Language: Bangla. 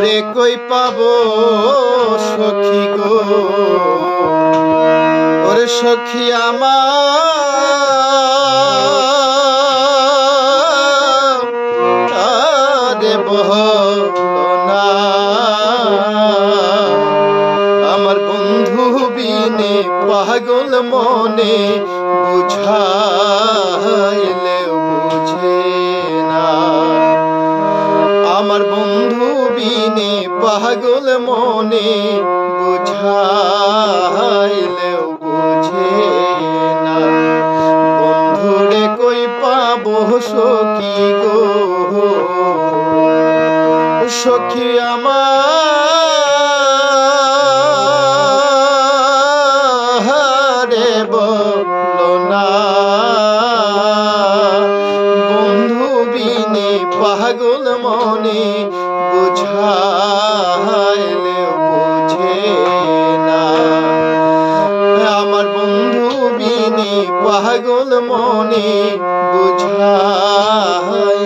ওরে কই পাবো সখী গো, ওরে সখী আমার বলো না, আমার বন্ধু বিনে পাগল মনে বুঝাইলেও বুঝে না। আমার বন্ধু বিনে পাগল মনে বুঝাইলেও বুঝে না। বন্ধুরে কই পাবো সখী গো, সখী আমার বলো না, বন্ধু বিনে পাগল মনে বুঝাইলেও বুঝে না। আমার বন্ধু বিনে পাগল মনে বুঝাই